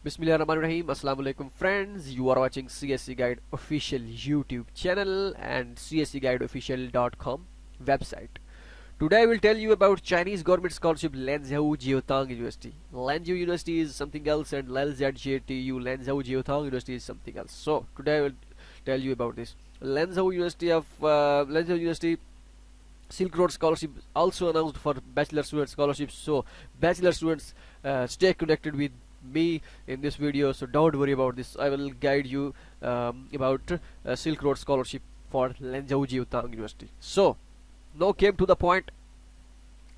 Bismillahirrahmanirrahim. Assalamu alaikum friends. You are watching CSC Guide official YouTube channel and cscguideofficial.com website. Today I will tell you about Chinese government scholarship Lanzhou Jaiotong University. Lanzhou University is something else and Lanzhou Jaiotong University is something else. So today I will tell you about this. Lanzhou University Silk Road Scholarship also announced for bachelor student scholarships. So bachelor students stay connected with me in this video, so don't worry about this. I will guide you about Silk Road Scholarship for Lanzhou Jaiotong University. So now came to the point.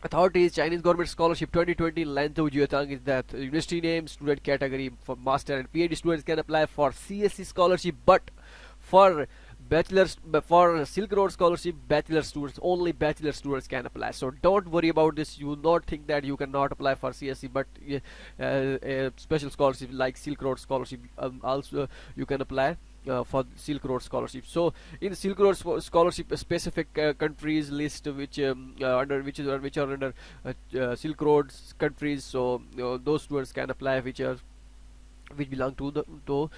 Authorities Chinese Government Scholarship 2020 Lanzhou Jaiotong is that university name, student category. For master and PhD students can apply for CSC scholarship, but for for Silk Road Scholarship, bachelor students, only bachelor students can apply. So don't worry about this. You not think that you cannot apply for CSC, but a special scholarship like Silk Road Scholarship also you can apply for Silk Road Scholarship. So in Silk Road Scholarship, specific countries list which which are under Silk Road countries. So those students can apply which belong to the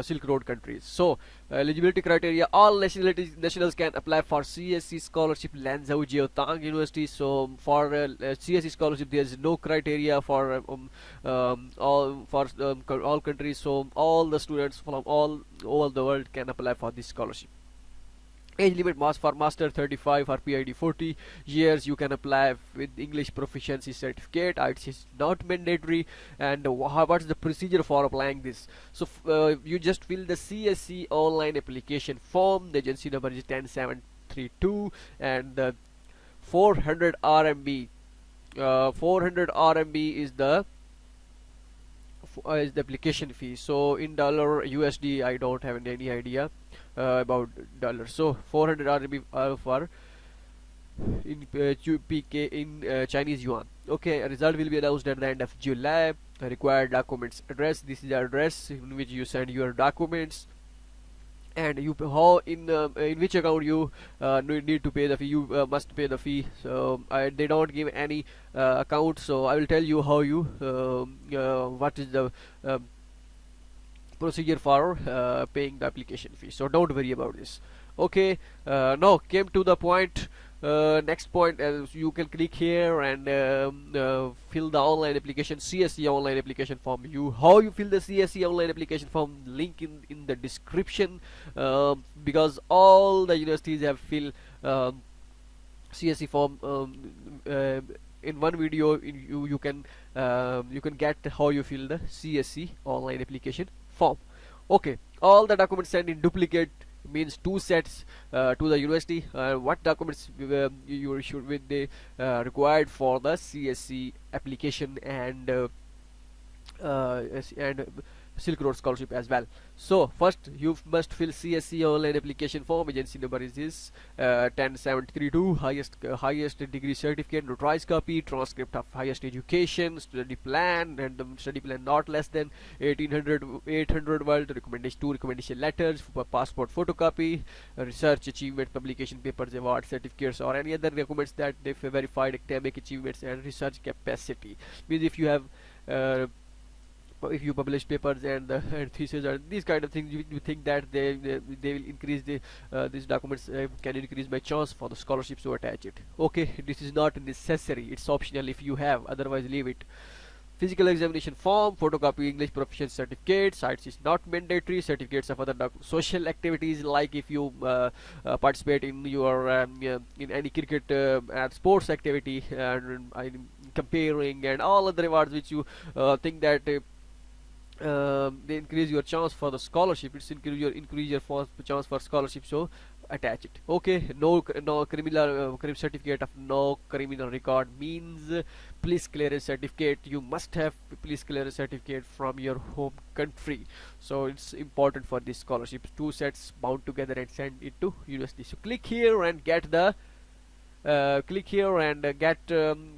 Silk Road countries. So eligibility criteria: all nationals can apply for CSC scholarship Lanzhou Jaiotong University. So for CSC scholarship there is no criteria for all countries. So all the students from all over the world can apply for this scholarship. Age limit for master 35, for PhD 40 years. You can apply with English proficiency certificate. It is not mandatory. And what's the procedure for applying this? So you just fill the CSC online application form. The agency number is 10732 and the 400 RMB. 400 RMB is the application fee. So in dollar USD I don't have any idea about dollars. So 400 RMB for in PK in Chinese yuan. Okay, a result will be announced at the end of July. Required documents: address. This is the address in which you send your documents, and you in which account you need to pay the fee. You must pay the fee. So they don't give any account. So I will tell you how you what is the procedure for paying the application fee. So don't worry about this. Okay, now came to the point. Next point, you can click here and fill the online application, CSC online application form. How you fill the CSC online application form, link in the description, because all the universities have filled CSC form in one video. You can get how you fill the CSC online application form. Okay, all the documents sent in duplicate means 2 sets to the university. What documents you should be required for the CSC application and Silk Road Scholarship as well. So first you must fill CSC online application form. Agency number is this 10732. Highest degree certificate, notarized copy, transcript of highest education, study plan, and the study plan not less than 800 word, two recommendation letters, passport photocopy, research achievement, publication papers, award certificates, or any other documents that they verified academic achievements and research capacity. Means if you have if you publish papers and thesis or these kind of things, you think that they will increase these documents can increase my chance for the scholarship, so attach it. Okay, this is not necessary, it's optional if you have, otherwise leave it. Physical examination form, photocopy English proficiency certificate. Sites is not mandatory. Certificates of other social activities, like if you participate in your in any cricket and sports activity, and comparing and all other rewards which you think that they increase your chance for the scholarship. It's increase your chance for scholarship, so attach it. Okay, no criminal certificate of no criminal record means police clearance certificate. You must have police clearance certificate from your home country, so it's important for this scholarship. 2 sets bound together and send it to university. So click here and get the the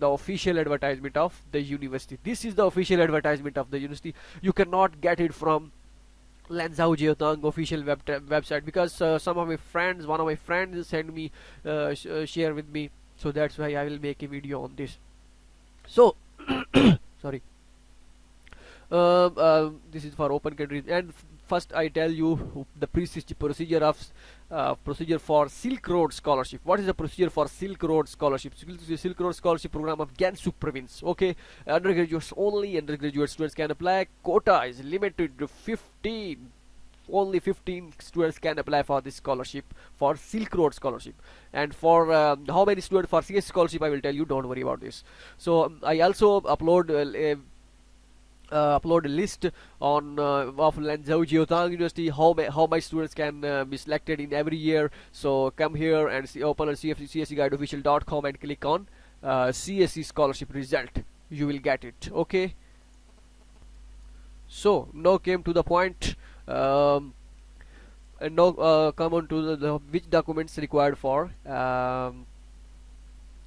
official advertisement of the university. This is the official advertisement of the university. You cannot get it from Lanzhou Jaiotong official website, because one of my friends sent me share with me, so that's why I will make a video on this. So sorry. This is for open countries. And first I tell you the procedure of procedure for Silk Road Scholarship. What is the procedure for Silk Road Scholarship? Silk Road Scholarship program of Gansu province. Okay, undergraduates only. Undergraduate students can apply. Quota is limited to 15. Only 15 students can apply for this scholarship, for Silk Road Scholarship. And for how many students for CS scholarship, I will tell you, don't worry about this. So I also upload a list on of Lanzhou Jaiotong University, how my students can be selected in every year. So come here and open on cscguideofficial.com and click on CSC scholarship result. You will get it. Okay. So now came to the point. And now come on to the which documents required for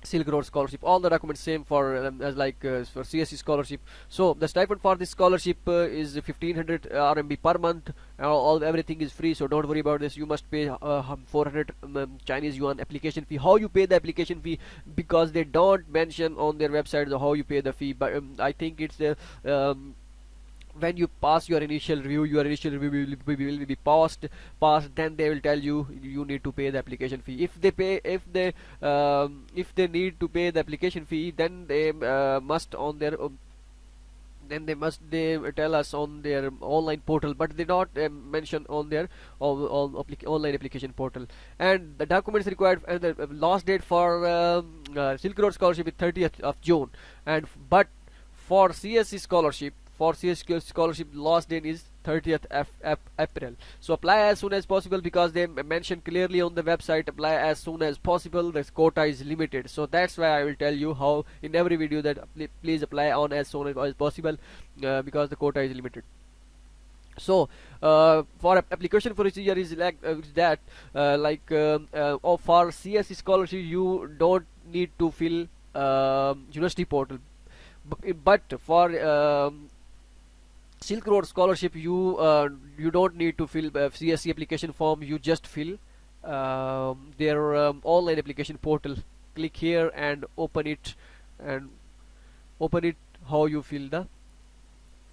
Silk Road Scholarship. All the documents same for as like for CSC scholarship. So the stipend for this scholarship is 1500 RMB per month. Everything is free, so don't worry about this. You must pay 400 Chinese yuan application fee. How you pay the application fee? Because they don't mention on their website how you pay the fee, but I think it's the when you pass your initial review, will be passed, then they will tell you you need to pay the application fee. If they need to pay the application fee, then they must on their they tell us on their online portal, but they not mention on their online application portal. And the documents required, and the last date for Silk Road Scholarship is 30th of June, and but for CSC scholarship, last date is 30th April. So apply as soon as possible, because they mention clearly on the website, apply as soon as possible. The quota is limited, so that's why I will tell you how in every video that please apply on as soon as possible, because the quota is limited. So for application procedure is like that for CSC scholarship you don't need to fill university portal, but for Silk Road Scholarship you don't need to fill CSC application form. You just fill their online application portal. Click here and open it, how you fill the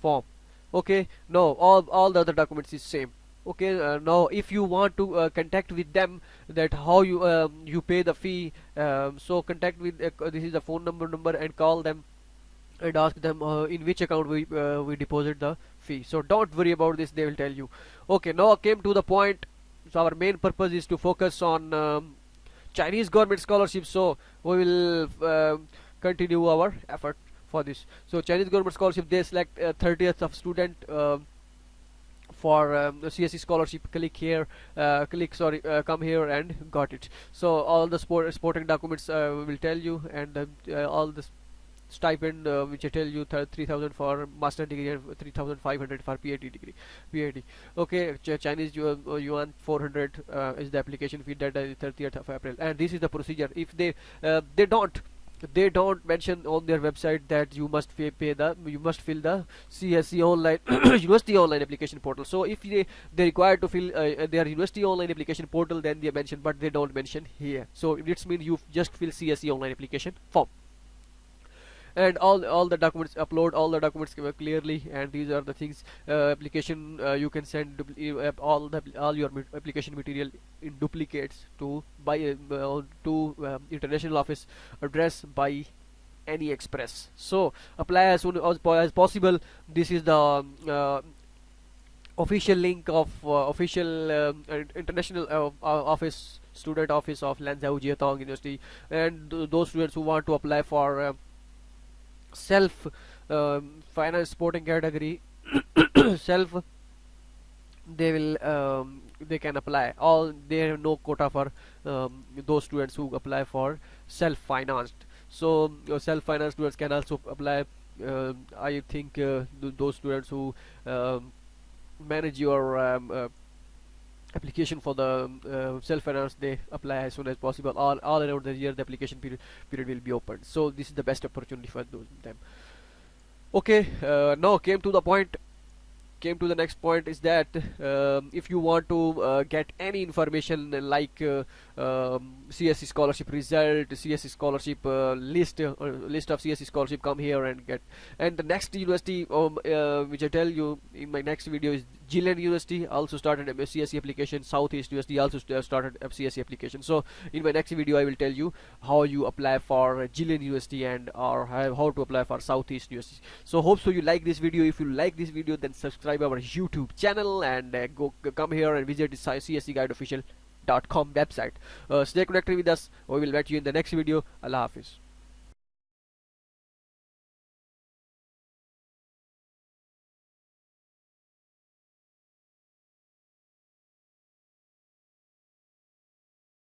form. Okay, no, all the other documents is same. Okay, now if you want to contact with them, that how you pay the fee, so contact with this is the phone number and call them and ask them in which account we deposit the fee. So don't worry about this, they will tell you. Okay, now came to the point. So our main purpose is to focus on Chinese government scholarship, so we will continue our effort for this. So Chinese government scholarship, they select 30th of student for the CSC scholarship. Click here, come here and got it. So all the supporting documents will tell you, and all the stipend which I tell you 3,000 for master degree and 3,500 for PhD. Okay, Chinese yuan 400 is the application fee. That is 30th of April, and this is the procedure. If they don't mention on their website that you must fill the CSC online university online application portal. So if they require to fill their university online application portal, then they mention, but they don't mention here. So it means you just fill CSC online application form. And all the documents, upload all the documents clearly, and these are the things. Application you can send all your application material in duplicates to international office address by any express. So apply as soon as possible. This is the official link of official international office, student office of Lanzhou Jaiotong University, and those students who want to apply for self finance supporting category self, they can apply. They have no quota for those students who apply for self financed. So self financed students can also apply. I think those students who manage your application for the self-finance, they apply as soon as possible. All around the year the application period will be opened. So this is the best opportunity for them. Okay, now came to the point. came to the next point is that if you want to get any information like CSC scholarship result, CSC scholarship list of CSC scholarship, come here and get. And the next university which I tell you in my next video is Jilin University, also started a CSC application. Southeast University also started a CSC application. So in my next video I will tell you how you apply for Jilin University and or how to apply for Southeast University. So hope so you like this video. If you like this video, then subscribe our YouTube channel and come here and visit the cscguideofficial.com website. Stay connected with us. We will meet you in the next video. Allah Hafiz.